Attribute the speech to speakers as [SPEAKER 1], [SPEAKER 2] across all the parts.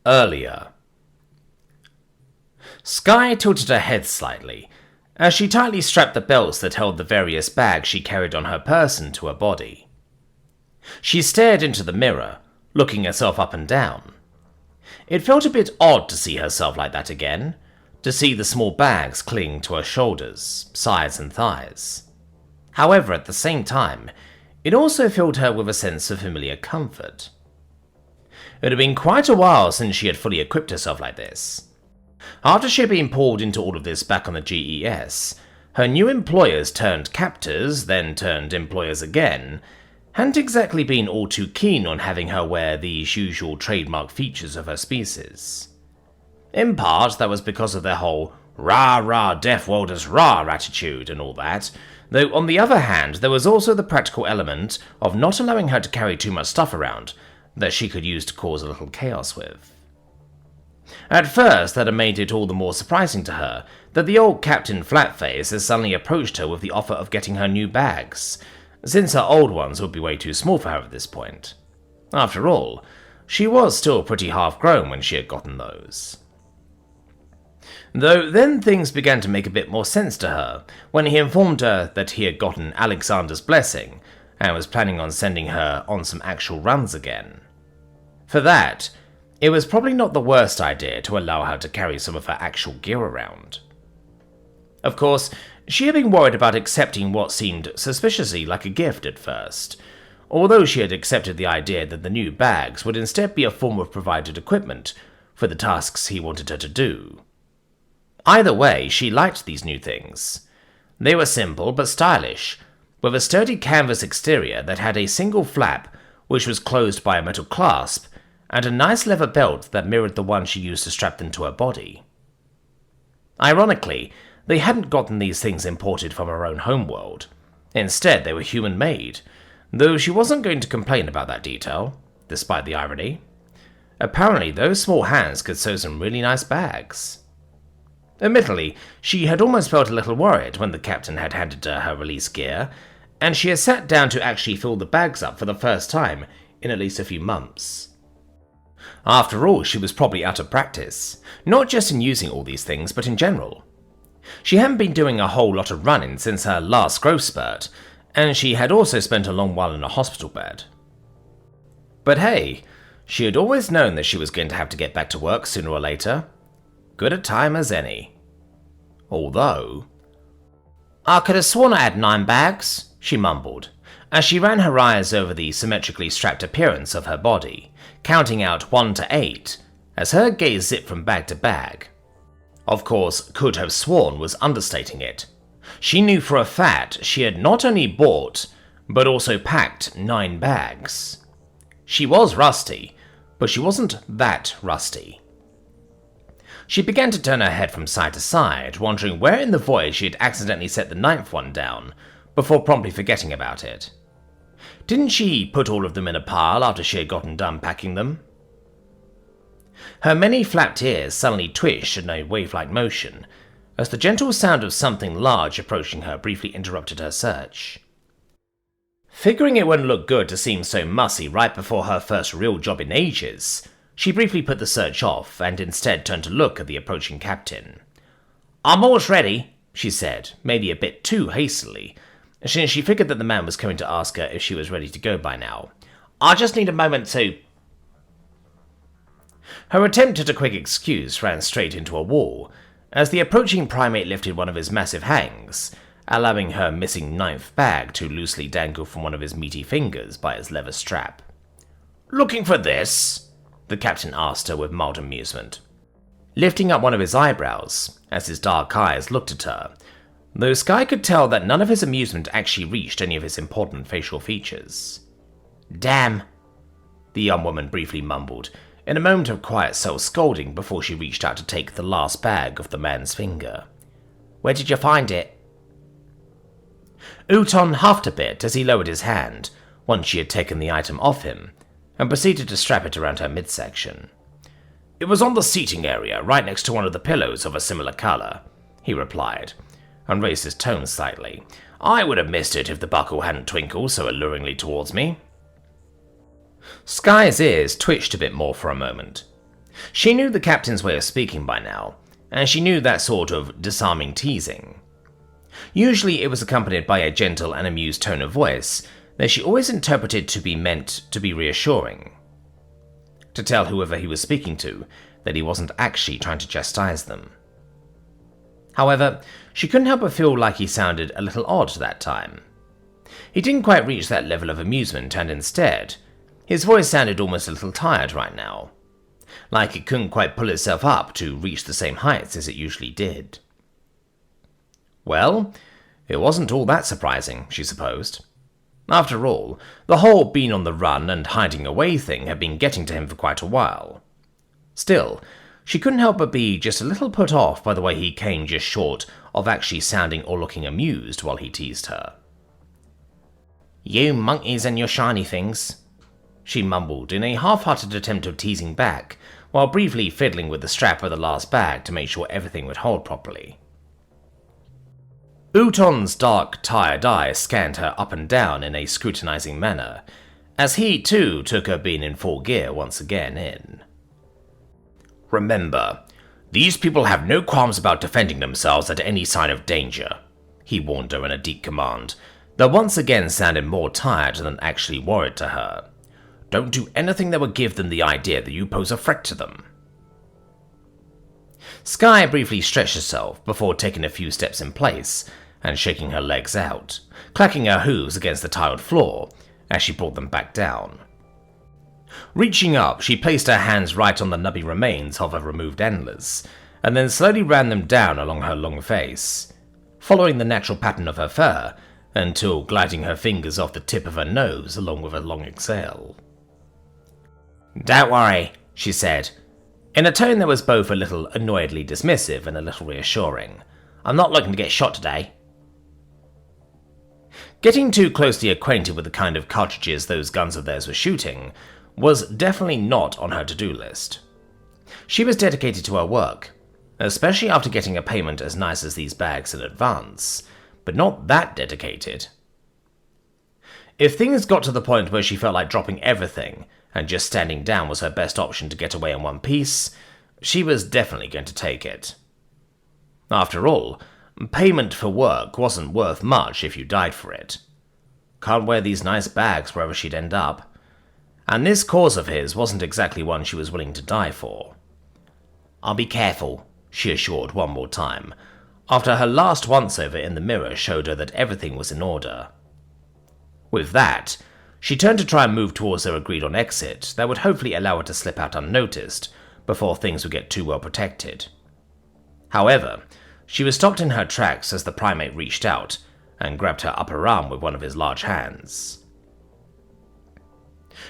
[SPEAKER 1] Earlier. Sky tilted her head slightly, as she tightly strapped the belts that held the various bags she carried on her person to her body. She stared into the mirror, looking herself up and down. It felt a bit odd to see herself like that again, to see the small bags cling to her shoulders, sides and thighs. However, at the same time, it also filled her with a sense of familiar comfort. It had been quite a while since she had fully equipped herself like this. After she had been pulled into all of this back on the GES, her new employers turned captors, then turned employers again, hadn't exactly been all too keen on having her wear these usual trademark features of her species. In part, that was because of their whole rah-rah Deathworlders rah attitude and all that, though on the other hand, there was also the practical element of not allowing her to carry too much stuff around that she could use to cause a little chaos with. At first, that had made it all the more surprising to her that the old Captain Flatface had suddenly approached her with the offer of getting her new bags, since her old ones would be way too small for her at this point. After all, she was still pretty half-grown when she had gotten those. Though then things began to make a bit more sense to her when he informed her that he had gotten Alexander's blessing and was planning on sending her on some actual runs again. For that, it was probably not the worst idea to allow her to carry some of her actual gear around. Of course, she had been worried about accepting what seemed suspiciously like a gift at first, although she had accepted the idea that the new bags would instead be a form of provided equipment for the tasks he wanted her to do. Either way, she liked these new things. They were simple but stylish, with a sturdy canvas exterior that had a single flap which was closed by a metal clasp, and a nice leather belt that mirrored the one she used to strap them to her body. Ironically, they hadn't gotten these things imported from her own homeworld. Instead, they were human-made, though she wasn't going to complain about that detail, despite the irony. Apparently, those small hands could sew some really nice bags. Admittedly, she had almost felt a little worried when the captain had handed her her release gear, and she had sat down to actually fill the bags up for the first time in at least a few months. After all, she was probably out of practice, not just in using all these things, but in general. She hadn't been doing a whole lot of running since her last growth spurt, and she had also spent a long while in a hospital bed. But hey, she had always known that she was going to have to get back to work sooner or later. Good a time as any. Although... "I could have sworn I had 9 bags," she mumbled, as she ran her eyes over the symmetrically strapped appearance of her body, counting out 1 to 8, as her gaze zipped from bag to bag. Of course, could have sworn was understating it. She knew for a fact she had not only bought, but also packed 9 bags. She was rusty, but she wasn't that rusty. She began to turn her head from side to side, wondering where in the void she had accidentally set the 9th one down, before promptly forgetting about it. Didn't she put all of them in a pile after she had gotten done packing them? Her many flapped ears suddenly twitched in a wave-like motion, as the gentle sound of something large approaching her briefly interrupted her search. Figuring it wouldn't look good to seem so mussy right before her first real job in ages, she briefly put the search off and instead turned to look at the approaching captain. "I'm almost ready," she said, maybe a bit too hastily, since she figured that the man was coming to ask her if she was ready to go by now. "I just need a moment to..." Her attempt at a quick excuse ran straight into a wall, as the approaching primate lifted one of his massive hangs, allowing her missing 9th bag to loosely dangle from one of his meaty fingers by its leather strap. "Looking for this?" the captain asked her with mild amusement, lifting up one of his eyebrows as his dark eyes looked at her, though Sky could tell that none of his amusement actually reached any of his important facial features. "Damn," the young woman briefly mumbled, in a moment of quiet self-scolding before she reached out to take the last bag off the man's finger. "Where did you find it?" Uton huffed a bit as he lowered his hand, once she had taken the item off him, and proceeded to strap it around her midsection. "It was on the seating area, right next to one of the pillows of a similar colour," he replied, and raised his tone slightly. "I would have missed it if the buckle hadn't twinkled so alluringly towards me." Sky's ears twitched a bit more for a moment, She knew the captain's way of speaking by now, and she knew that sort of disarming teasing. Usually it was accompanied by a gentle and amused tone of voice that she always interpreted to be meant to be reassuring, to tell whoever he was speaking to that he wasn't actually trying to chastise them. However, she couldn't help but feel like he sounded a little odd that time. He didn't quite reach that level of amusement, and instead, his voice sounded almost a little tired right now, like it couldn't quite pull itself up to reach the same heights as it usually did. Well, it wasn't all that surprising, she supposed. After all, the whole being on the run and hiding away thing had been getting to him for quite a while. Still, she couldn't help but be just a little put off by the way he came just short of actually sounding or looking amused while he teased her. "You monkeys and your shiny things," she mumbled in a half-hearted attempt of teasing back, while briefly fiddling with the strap of the last bag to make sure everything would hold properly. Uton's dark, tired eye scanned her up and down in a scrutinizing manner, as he too took her being in full gear once again in. "Remember, these people have no qualms about defending themselves at any sign of danger," he warned her in a deep command, that once again sounded more tired than actually worried to her. "Don't do anything that would give them the idea that you pose a threat to them." Sky briefly stretched herself before taking a few steps in place and shaking her legs out, clacking her hooves against the tiled floor as she brought them back down. Reaching up, she placed her hands right on the nubby remains of her removed antlers, and then slowly ran them down along her long face, following the natural pattern of her fur until gliding her fingers off the tip of her nose along with a long exhale. "Don't worry," she said, in a tone that was both a little annoyedly dismissive and a little reassuring. "I'm not looking to get shot today." Getting too closely acquainted with the kind of cartridges those guns of theirs were shooting was definitely not on her to-do list. She was dedicated to her work, especially after getting a payment as nice as these bags in advance, but not that dedicated. If things got to the point where she felt like dropping everything and just standing down was her best option to get away in one piece, she was definitely going to take it. After all, payment for work wasn't worth much if you died for it. Can't wear these nice bags wherever she'd end up. And this cause of his wasn't exactly one she was willing to die for. "I'll be careful," she assured one more time, after her last once-over in the mirror showed her that everything was in order. With that, she turned to try and move towards their agreed-on exit that would hopefully allow her to slip out unnoticed before things would get too well protected. However, she was stopped in her tracks as the primate reached out and grabbed her upper arm with one of his large hands.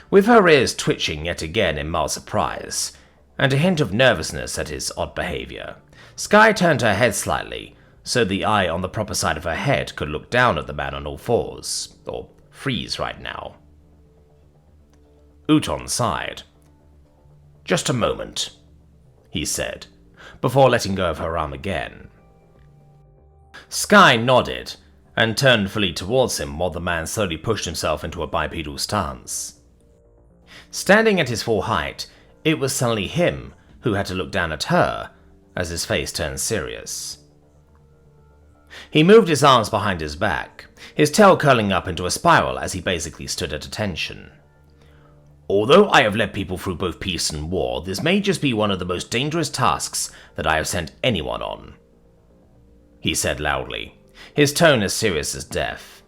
[SPEAKER 1] With her ears twitching yet again in mild surprise, and a hint of nervousness at his odd behavior, Sky turned her head slightly so the eye on the proper side of her head could look down at the man on all fours, or freeze right now. Uton sighed. "Just a moment," he said, before letting go of her arm again. Sky nodded and turned fully towards him while the man slowly pushed himself into a bipedal stance. Standing at his full height, it was suddenly him who had to look down at her as his face turned serious. He moved his arms behind his back, his tail curling up into a spiral as he basically stood at attention. "Although I have led people through both peace and war, this may just be one of the most dangerous tasks that I have sent anyone on," he said loudly, his tone as serious as death.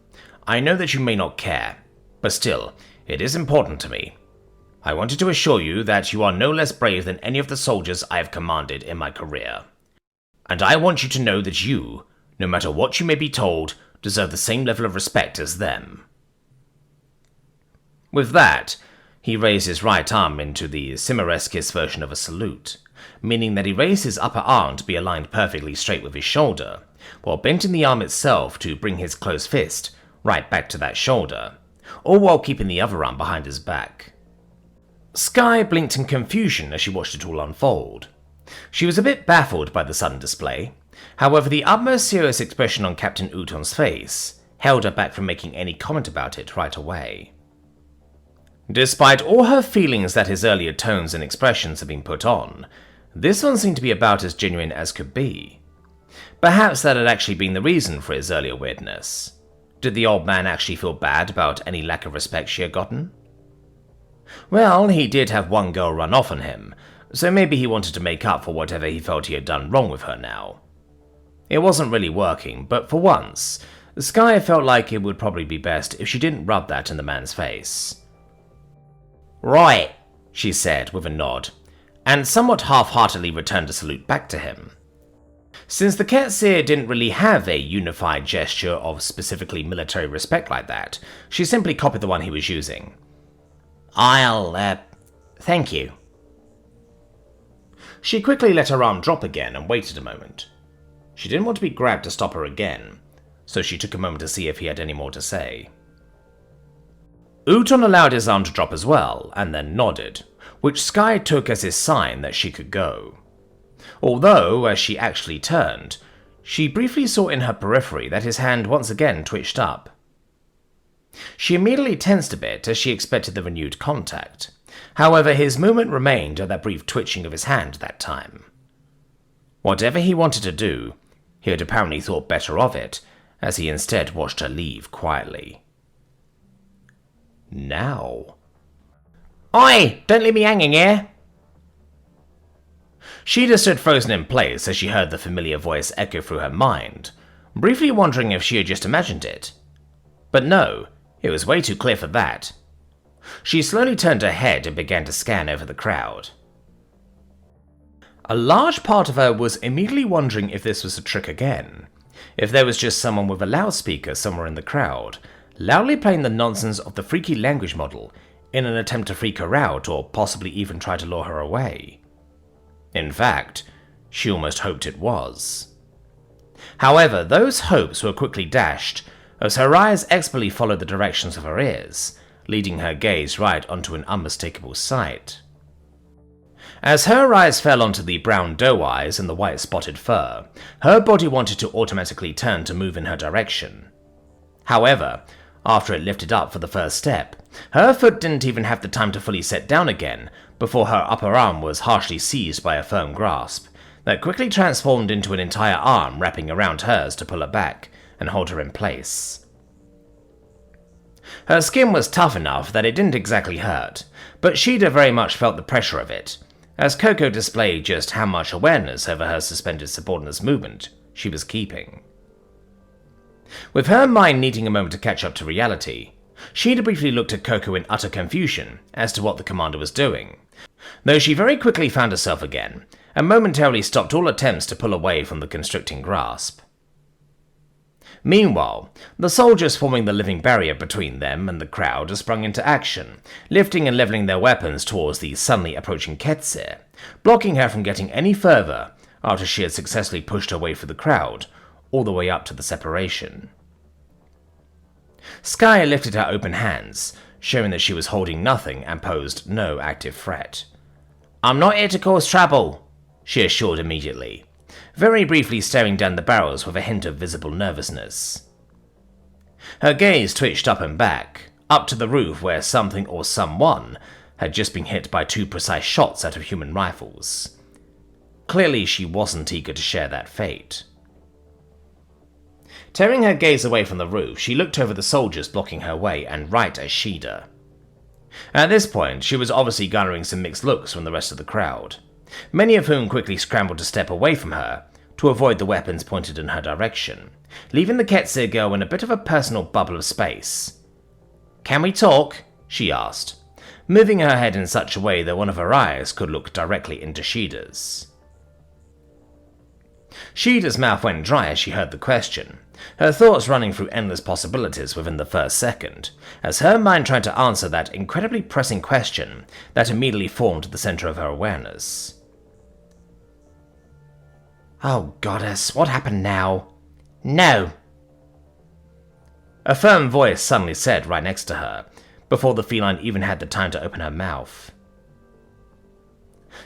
[SPEAKER 1] "I know that you may not care, but still, it is important to me. I wanted to assure you that you are no less brave than any of the soldiers I have commanded in my career. And I want you to know that you, no matter what you may be told, deserve the same level of respect as them." With that, he raised his right arm into the Cimarescus version of a salute, meaning that he raised his upper arm to be aligned perfectly straight with his shoulder, while bending the arm itself to bring his closed fist right back to that shoulder, all while keeping the other arm behind his back. Sky blinked in confusion as she watched it all unfold. She was a bit baffled by the sudden display. However, the utmost serious expression on Captain Uton's face held her back from making any comment about it right away. Despite all her feelings that his earlier tones and expressions had been put on, this one seemed to be about as genuine as could be. Perhaps that had actually been the reason for his earlier weirdness. Did the old man actually feel bad about any lack of respect she had gotten? Well, he did have one girl run off on him, so maybe he wanted to make up for whatever he felt he had done wrong with her now. It wasn't really working, but for once, Sky felt like it would probably be best if she didn't rub that in the man's face. "Right," she said with a nod, and somewhat half-heartedly returned a salute back to him. Since the Ketzir didn't really have a unified gesture of specifically military respect like that, she simply copied the one he was using. Thank you." She quickly let her arm drop again and waited a moment. She didn't want to be grabbed to stop her again, so she took a moment to see if he had any more to say. Uton allowed his arm to drop as well, and then nodded, which Sky took as his sign that she could go. Although, as she actually turned, she briefly saw in her periphery that his hand once again twitched up. She immediately tensed a bit as she expected the renewed contact. However, his movement remained at that brief twitching of his hand that time. Whatever he wanted to do, he had apparently thought better of it, as he instead watched her leave quietly. Now. "Oi! Don't leave me hanging here!" She'd stood frozen in place as she heard the familiar voice echo through her mind, briefly wondering if she had just imagined it. But no, it was way too clear for that. She slowly turned her head and began to scan over the crowd. A large part of her was immediately wondering if this was a trick again, if there was just someone with a loudspeaker somewhere in the crowd, loudly playing the nonsense of the freaky language model in an attempt to freak her out or possibly even try to lure her away. In fact, she almost hoped it was. However, those hopes were quickly dashed as her eyes expertly followed the directions of her ears, leading her gaze right onto an unmistakable sight. As her eyes fell onto the brown doe eyes and the white spotted fur, her body wanted to automatically turn to move in her direction. However, after it lifted up for the first step, her foot didn't even have the time to fully set down again before her upper arm was harshly seized by a firm grasp that quickly transformed into an entire arm wrapping around hers to pull her back and hold her in place. Her skin was tough enough that it didn't exactly hurt, but Sheeda very much felt the pressure of it, as Coco displayed just how much awareness over her suspended subordinate's movement she was keeping. With her mind needing a moment to catch up to reality, Sheeda briefly looked at Coco in utter confusion as to what the commander was doing, though she very quickly found herself again, and momentarily stopped all attempts to pull away from the constricting grasp. Meanwhile, the soldiers forming the living barrier between them and the crowd had sprung into action, lifting and leveling their weapons towards the suddenly approaching Ketzir, blocking her from getting any further after she had successfully pushed her way through the crowd, all the way up to the separation. Sky lifted her open hands, showing that she was holding nothing and posed no active threat. "I'm not here to cause trouble," she assured immediately, very briefly staring down the barrels with a hint of visible nervousness. Her gaze twitched up and back, up to the roof where something or someone had just been hit by 2 precise shots out of human rifles. Clearly she wasn't eager to share that fate. Tearing her gaze away from the roof, she looked over the soldiers blocking her way and right at Sheeda. At this point, she was obviously garnering some mixed looks from the rest of the crowd, many of whom quickly scrambled to step away from her to avoid the weapons pointed in her direction, leaving the Ketzir girl in a bit of a personal bubble of space. "Can we talk?" she asked, moving her head in such a way that one of her eyes could look directly into Sheeda's. Sheeda's mouth went dry as she heard the question, her thoughts running through endless possibilities within the first second, as her mind tried to answer that incredibly pressing question that immediately formed the center of her awareness. "Oh, goddess, what happened now?" "No!" a firm voice suddenly said right next to her, before the feline even had the time to open her mouth.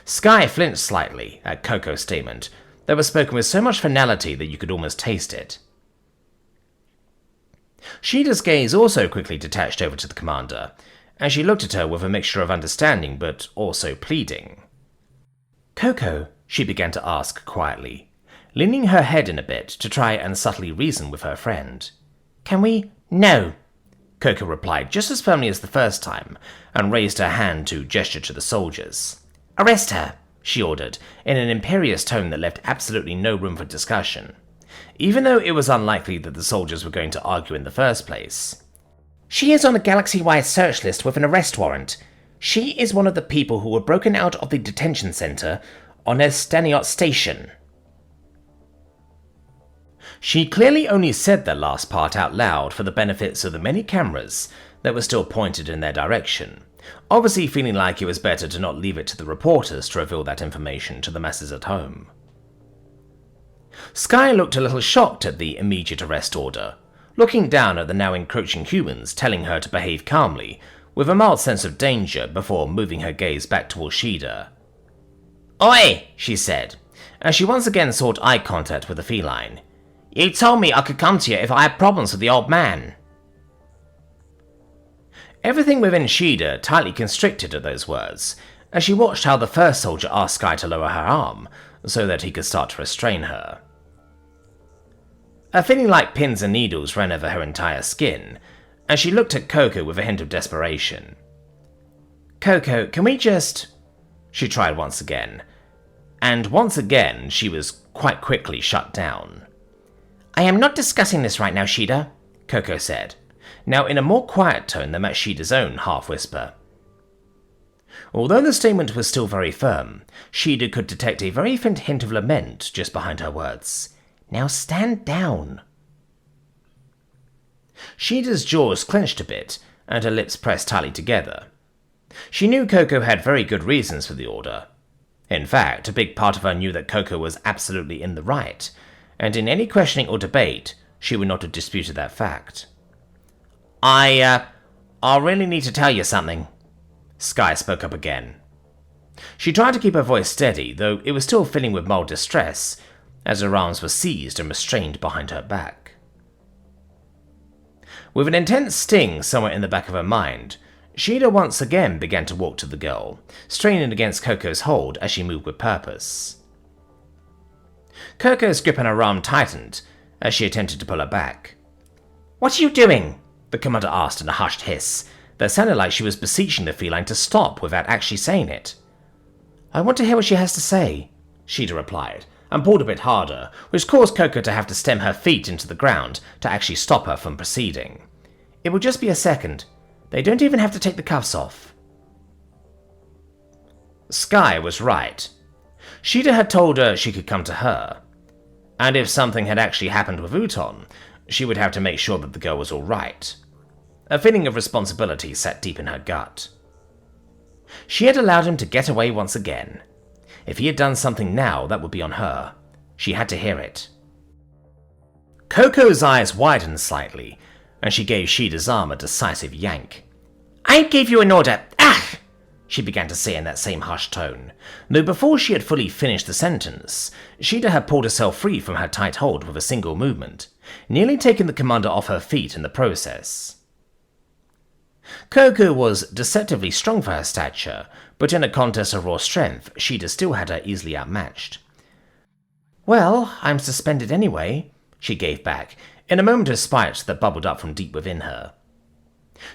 [SPEAKER 1] Sky flinched slightly at Coco's statement that was spoken with so much finality that you could almost taste it. Sheeda's gaze also quickly detached over to the commander, as she looked at her with a mixture of understanding but also pleading. "Coco," she began to ask quietly, leaning her head in a bit to try and subtly reason with her friend. "Can we—" "No," Coco replied just as firmly as the first time, and raised her hand to gesture to the soldiers. "Arrest her," she ordered, in an imperious tone that left absolutely no room for discussion, even though it was unlikely that the soldiers were going to argue in the first place. "She is on a galaxy-wide search list with an arrest warrant. She is one of the people who were broken out of the detention center on Estaniot Station." She clearly only said that last part out loud for the benefits of the many cameras that were still pointed in their direction, obviously feeling like it was better to not leave it to the reporters to reveal that information to the masses at home. Sky looked a little shocked at the immediate arrest order, looking down at the now encroaching humans telling her to behave calmly, with a mild sense of danger before moving her gaze back towards Shida. "Oi!" she said, as she once again sought eye contact with the feline. "You told me I could come to you if I had problems with the old man." Everything within Shida tightly constricted at those words, as she watched how the first soldier asked Sky to lower her arm, so that he could start to restrain her. A feeling like pins and needles ran over her entire skin, as she looked at Coco with a hint of desperation. "Coco, can we just—" she tried once again, and once again she was quite quickly shut down. "I am not discussing this right now, Shida," Coco said, now in a more quiet tone that matched Shida's own half-whisper. Although the statement was still very firm, Shida could detect a very faint hint of lament just behind her words. "Now stand down." Shida's jaws clenched a bit, and her lips pressed tightly together. She knew Coco had very good reasons for the order. In fact, a big part of her knew that Coco was absolutely in the right, and in any questioning or debate, she would not have disputed that fact. I really need to tell you something," Sky spoke up again. She tried to keep her voice steady, though it was still filling with mild distress, as her arms were seized and restrained behind her back. With an intense sting somewhere in the back of her mind, Shida once again began to walk to the girl, straining against Coco's hold as she moved with purpose. Coco's grip on her arm tightened as she attempted to pull her back. "What are you doing?" the commander asked in a hushed hiss that sounded like she was beseeching the feline to stop without actually saying it. "I want to hear what she has to say," Shida replied, and pulled a bit harder, which caused Coco to have to stem her feet into the ground to actually stop her from proceeding. "It will just be a second. They don't even have to take the cuffs off." Sky was right. Shida had told her she could come to her, and if something had actually happened with Uton, she would have to make sure that the girl was all right. A feeling of responsibility sat deep in her gut. She had allowed him to get away once again. If he had done something now, that would be on her. She had to hear it. Coco's eyes widened slightly, and she gave Shida's arm a decisive yank. "I gave you an order. Ah!" she began to say in that same hushed tone, though before she had fully finished the sentence, Shida had pulled herself free from her tight hold with a single movement, nearly taking the commander off her feet in the process. Coco was deceptively strong for her stature, but in a contest of raw strength, Shida still had her easily outmatched. "Well, I'm suspended anyway," she gave back, in a moment of spite that bubbled up from deep within her.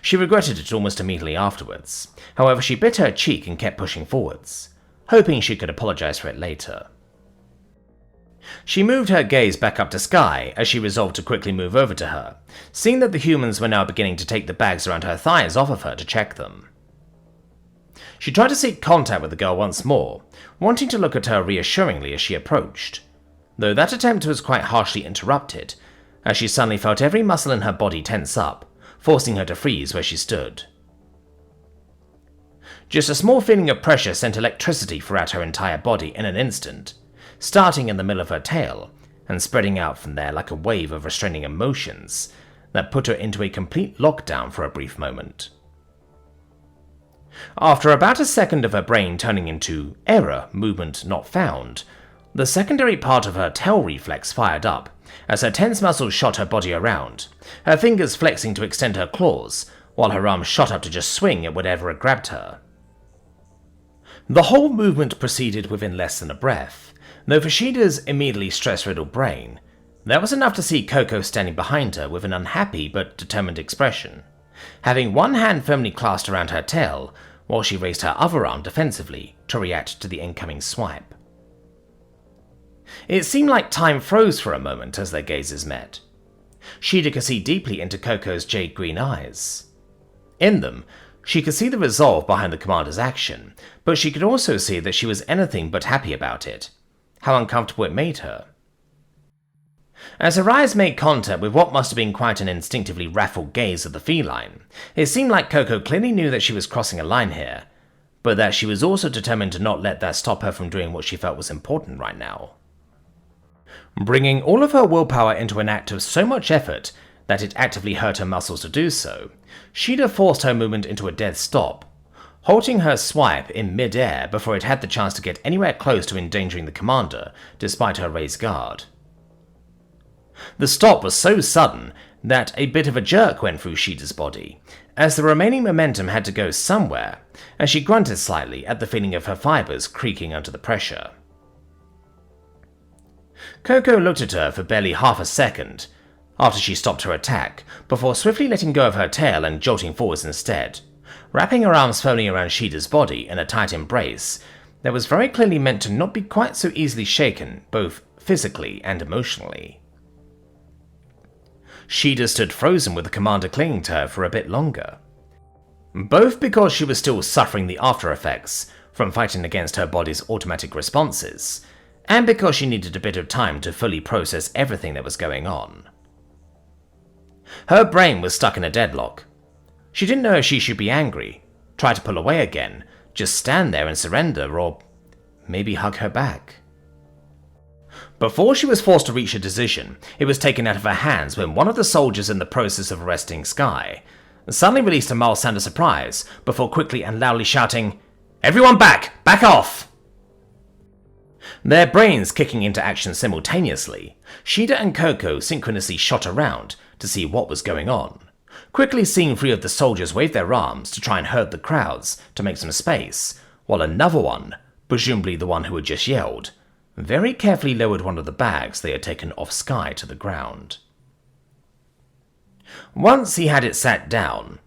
[SPEAKER 1] She regretted it almost immediately afterwards. However, she bit her cheek and kept pushing forwards, hoping she could apologize for it later. She moved her gaze back up to Sky as she resolved to quickly move over to her, seeing that the humans were now beginning to take the bags around her thighs off of her to check them. She tried to seek contact with the girl once more, wanting to look at her reassuringly as she approached, though that attempt was quite harshly interrupted, as she suddenly felt every muscle in her body tense up, forcing her to freeze where she stood. Just a small feeling of pressure sent electricity throughout her entire body in an instant, starting in the middle of her tail, and spreading out from there like a wave of restraining emotions that put her into a complete lockdown for a brief moment. After about a second of her brain turning into error, movement not found, the secondary part of her tail reflex fired up as her tense muscles shot her body around, her fingers flexing to extend her claws, while her arm shot up to just swing at whatever had grabbed her. The whole movement proceeded within less than a breath, though for Shida's immediately stress-riddled brain, that was enough to see Coco standing behind her with an unhappy but determined expression, having one hand firmly clasped around her tail while she raised her other arm defensively to react to the incoming swipe. It seemed like time froze for a moment as their gazes met. Shida could see deeply into Coco's jade-green eyes. In them, she could see the resolve behind the commander's action, but she could also see that she was anything but happy about it. How uncomfortable it made her. As her eyes made contact with what must have been quite an instinctively wrathful gaze of the feline, it seemed like Coco clearly knew that she was crossing a line here, but that she was also determined to not let that stop her from doing what she felt was important right now. Bringing all of her willpower into an act of so much effort that it actively hurt her muscles to do so, Shida forced her movement into a dead stop, halting her swipe in mid-air before it had the chance to get anywhere close to endangering the commander, despite her raised guard. The stop was so sudden that a bit of a jerk went through Shida's body, as the remaining momentum had to go somewhere, and she grunted slightly at the feeling of her fibers creaking under the pressure. Coco looked at her for barely half a second after she stopped her attack, before swiftly letting go of her tail and jolting forwards instead, wrapping her arms firmly around Shida's body in a tight embrace that was very clearly meant to not be quite so easily shaken, both physically and emotionally. Shida stood frozen with the commander clinging to her for a bit longer, both because she was still suffering the after effects from fighting against her body's automatic responses, and because she needed a bit of time to fully process everything that was going on. Her brain was stuck in a deadlock. She didn't know if she should be angry, try to pull away again, just stand there and surrender, or maybe hug her back. Before she was forced to reach a decision, it was taken out of her hands when one of the soldiers in the process of arresting Sky suddenly released a mild sound of surprise before quickly and loudly shouting, "Everyone back! Back off!" Their brains kicking into action simultaneously, Shida and Coco synchronously shot around to see what was going on, quickly seeing 3 of the soldiers wave their arms to try and herd the crowds to make some space, while another one, presumably the one who had just yelled, very carefully lowered one of the bags they had taken off Sky to the ground. Once he had it sat down,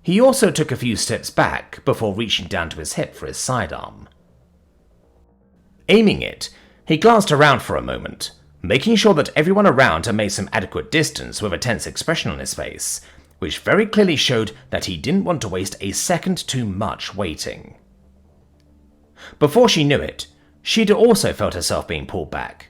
[SPEAKER 1] he also took a few steps back before reaching down to his hip for his sidearm. Aiming it, he glanced around for a moment, making sure that everyone around had made some adequate distance with a tense expression on his face, which very clearly showed that he didn't want to waste a second too much waiting. Before she knew it, Shida also felt herself being pulled back.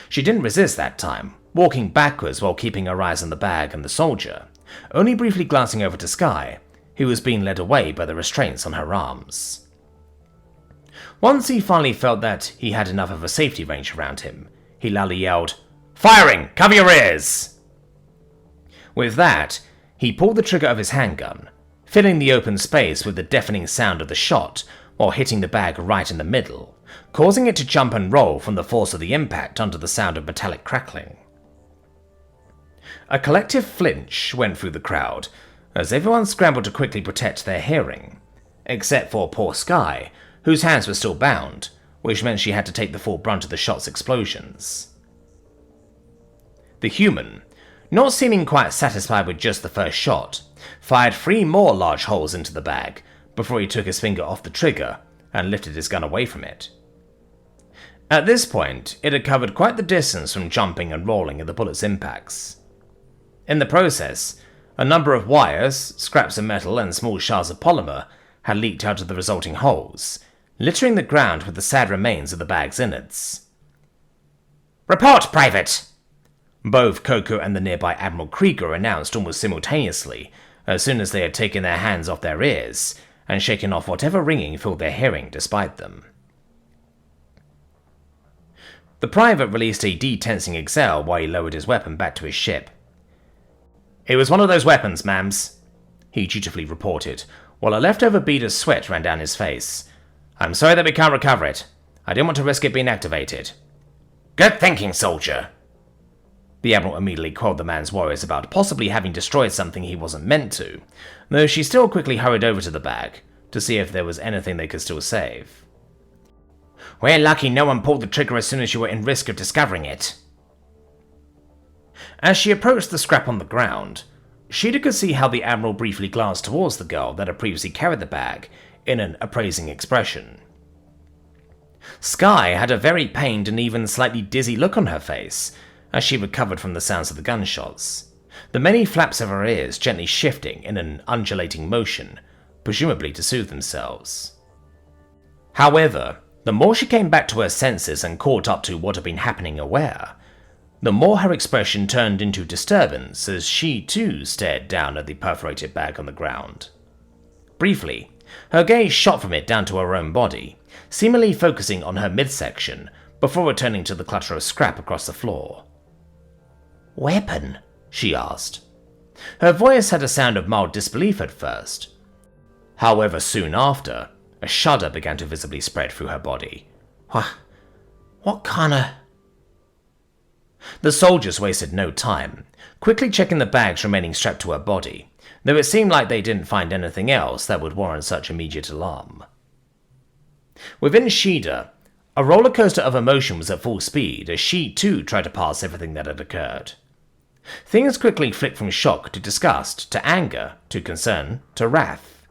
[SPEAKER 1] She didn't resist that time, walking backwards while keeping her eyes on the bag and the soldier, only briefly glancing over to Sky, who was being led away by the restraints on her arms. Once he finally felt that he had enough of a safety range around him, he loudly yelled, "Firing! Cover your ears!" With that, he pulled the trigger of his handgun, filling the open space with the deafening sound of the shot while hitting the bag right in the middle, causing it to jump and roll from the force of the impact under the sound of metallic crackling. A collective flinch went through the crowd as everyone scrambled to quickly protect their hearing, except for poor Sky, whose hands were still bound, which meant she had to take the full brunt of the shot's explosions. The human, not seeming quite satisfied with just the first shot, fired 3 more large holes into the bag before he took his finger off the trigger and lifted his gun away from it. At this point, it had covered quite the distance from jumping and rolling at the bullet's impacts. In the process, a number of wires, scraps of metal, and small shards of polymer had leaked out of the resulting holes, littering the ground with the sad remains of the bag's innards. "Report, Private!" Both Coco and the nearby Admiral Krieger announced almost simultaneously as soon as they had taken their hands off their ears and shaken off whatever ringing filled their hearing despite them. The private released a detensing exhale while he lowered his weapon back to his ship. "It was one of those weapons, ma'ams," he dutifully reported, while a leftover bead of sweat ran down his face. "I'm sorry that we can't recover it. I didn't want to risk it being activated." "Good thinking, soldier." The Admiral immediately quelled the man's worries about possibly having destroyed something he wasn't meant to, though she still quickly hurried over to the bag to see if there was anything they could still save. "We're lucky no one pulled the trigger as soon as you were in risk of discovering it." As she approached the scrap on the ground, Sheeta could see how the Admiral briefly glanced towards the girl that had previously carried the bag in an appraising expression. Skye had a very pained and even slightly dizzy look on her face as she recovered from the sounds of the gunshots, the many flaps of her ears gently shifting in an undulating motion, presumably to soothe themselves. However, the more she came back to her senses and caught up to what had been happening aware, the more her expression turned into disturbance as she too stared down at the perforated bag on the ground. Briefly, her gaze shot from it down to her own body, seemingly focusing on her midsection before returning to the clutter of scrap across the floor. "Weapon?" she asked. Her voice had a sound of mild disbelief at first. However, soon after, a shudder began to visibly spread through her body. What kinda... The soldiers wasted no time, quickly checking the bags remaining strapped to her body, though it seemed like they didn't find anything else that would warrant such immediate alarm. Within Sheeta, a roller coaster of emotion was at full speed as she too tried to pass everything that had occurred. Things quickly flipped from shock to disgust to anger to concern to wrath.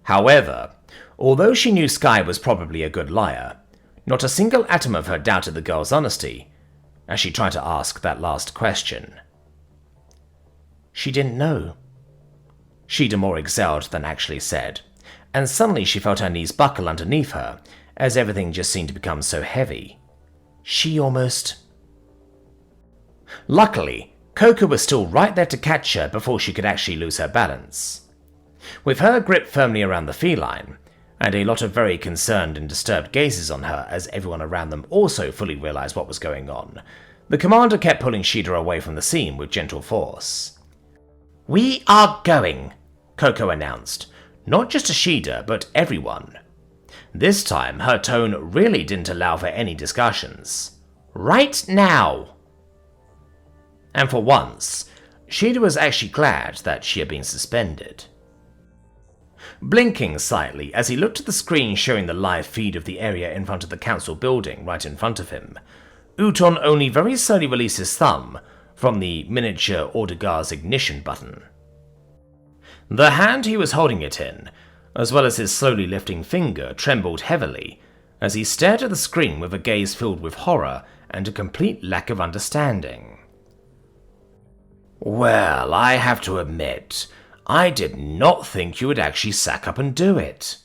[SPEAKER 1] However, although she knew Skye was probably a good liar, not a single atom of her doubted the girl's honesty as she tried to ask that last question. She didn't know. Sheeta more exhaled than actually said, and suddenly she felt her knees buckle underneath her as everything just seemed to become so heavy. She almost... Luckily, Coco was still right there to catch her before she could actually lose her balance. With her grip firmly around the feline, and a lot of very concerned and disturbed gazes on her as everyone around them also fully realized what was going on, the commander kept pulling Sheeta away from the scene with gentle force. "We are going," Coco announced, not just to Sheeta, but everyone. This time, her tone really didn't allow for any discussions. "Right now!" And for once, Sheeta was actually glad that she had been suspended. Blinking slightly as he looked at the screen showing the live feed of the area in front of the council building right in front of him, Uton only very slowly released his thumb from the miniature Ordegar's ignition button. The hand he was holding it in, as well as his slowly lifting finger, trembled heavily as he stared at the screen with a gaze filled with horror and a complete lack of understanding. "Well, I have to admit, I did not think you would actually sack up and do it."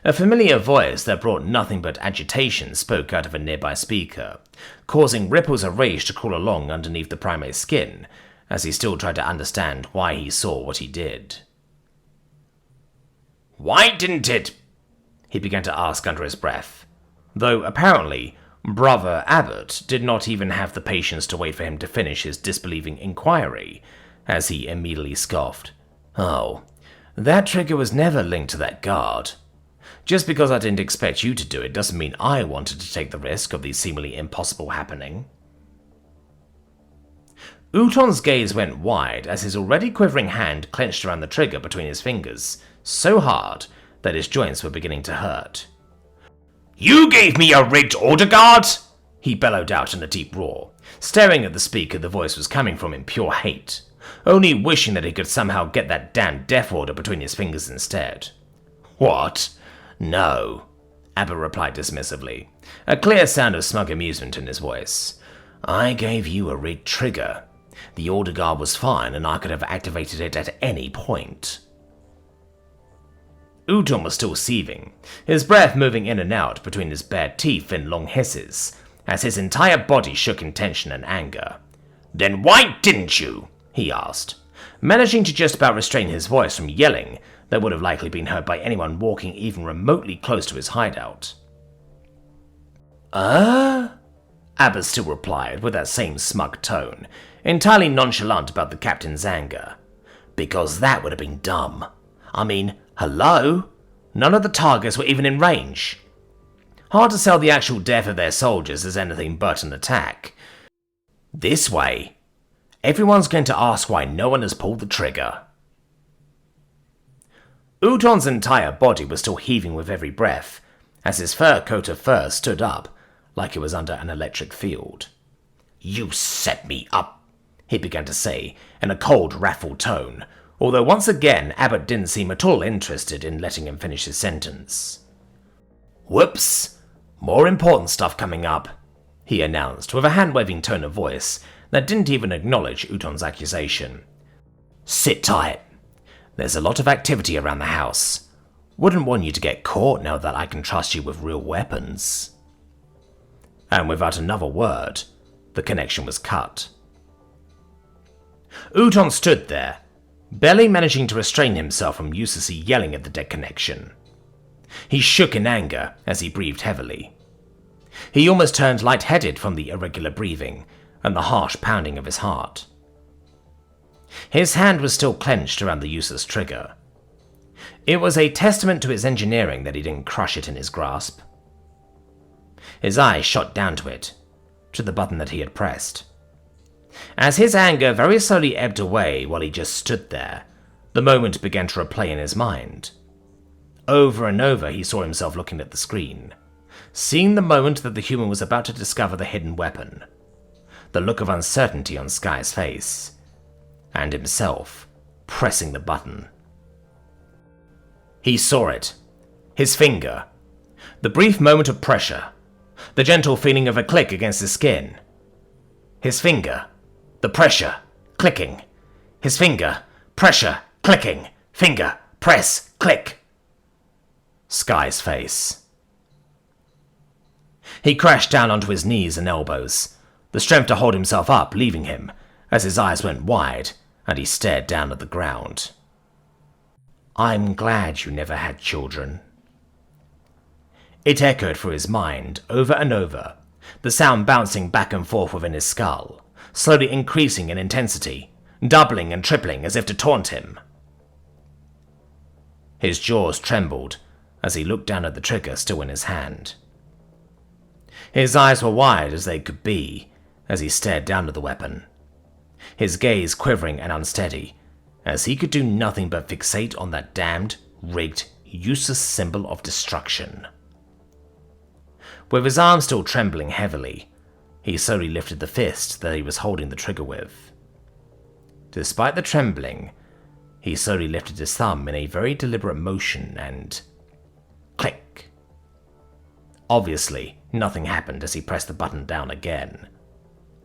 [SPEAKER 1] A familiar voice that brought nothing but agitation spoke out of a nearby speaker, causing ripples of rage to crawl along underneath the primate's skin as he still tried to understand why he saw what he did. "Why didn't it?" he began to ask under his breath, though apparently Brother Abbott did not even have the patience to wait for him to finish his disbelieving inquiry, as he immediately scoffed. "Oh, that trigger was never linked to that guard. Just because I didn't expect you to do it doesn't mean I wanted to take the risk of the seemingly impossible happening." Uton's gaze went wide as his already quivering hand clenched around the trigger between his fingers, so hard that his joints were beginning to hurt. "You gave me a rigged order guard!" he bellowed out in a deep roar, staring at the speaker the voice was coming from in pure hate, only wishing that he could somehow get that damned Deathworlder between his fingers instead. "What? No," Abbott replied dismissively, a clear sound of smug amusement in his voice. "I gave you a rigged trigger. The order guard was fine and I could have activated it at any point." Uton was still seething, his breath moving in and out between his bared teeth in long hisses, as his entire body shook in tension and anger. "Then why didn't you?" he asked, managing to just about restrain his voice from yelling that would have likely been heard by anyone walking even remotely close to his hideout. Abbott still replied with that same smug tone, entirely nonchalant about the captain's anger. "Because that would have been dumb. I mean, hello? None of the targets were even in range. Hard to sell the actual death of their soldiers as anything but an attack. This way. Everyone's going to ask why no one has pulled the trigger. Uton's entire body was still heaving with every breath, as his fur coat of fur stood up, like it was under an electric field. "You set me up," he began to say, in a cold, wrathful tone, although once again Abbott didn't seem at all interested in letting him finish his sentence. "Whoops! More important stuff coming up," he announced, with a hand-waving tone of voice that didn't even acknowledge Uton's accusation. "Sit tight. There's a lot of activity around the house. Wouldn't want you to get caught now that I can trust you with real weapons." And without another word, the connection was cut. Uton stood there, barely managing to restrain himself from uselessly yelling at the dead connection. He shook in anger as he breathed heavily. He almost turned light-headed from the irregular breathing and the harsh pounding of his heart. His hand was still clenched around the useless trigger. It was a testament to his engineering that he didn't crush it in his grasp. His eyes shot down to it, to the button that he had pressed. As his anger very slowly ebbed away while he just stood there, the moment began to replay in his mind. Over and over he saw himself looking at the screen, seeing the moment that the human was about to discover the hidden weapon, the look of uncertainty on Sky's face, and himself pressing the button. He saw it. His finger. The brief moment of pressure. The gentle feeling of a click against his skin. His finger. The pressure. Clicking. His finger. Pressure. Clicking. Finger. Press. Click. Sky's face. He crashed down onto his knees and elbows, the strength to hold himself up leaving him, as his eyes went wide and he stared down at the ground. "I'm glad you never had children." It echoed through his mind over and over, the sound bouncing back and forth within his skull, slowly increasing in intensity, doubling and tripling as if to taunt him. His jaws trembled as he looked down at the trigger still in his hand. His eyes were wide as they could be as he stared down at the weapon, his gaze quivering and unsteady, as he could do nothing but fixate on that damned, rigged, useless symbol of destruction. With his arm still trembling heavily, he slowly lifted the fist that he was holding the trigger with. Despite the trembling, he slowly lifted his thumb in a very deliberate motion and... click. Obviously, nothing happened as he pressed the button down again.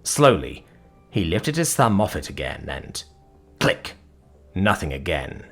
[SPEAKER 1] Slowly, he lifted his thumb off it again and... click. Nothing again.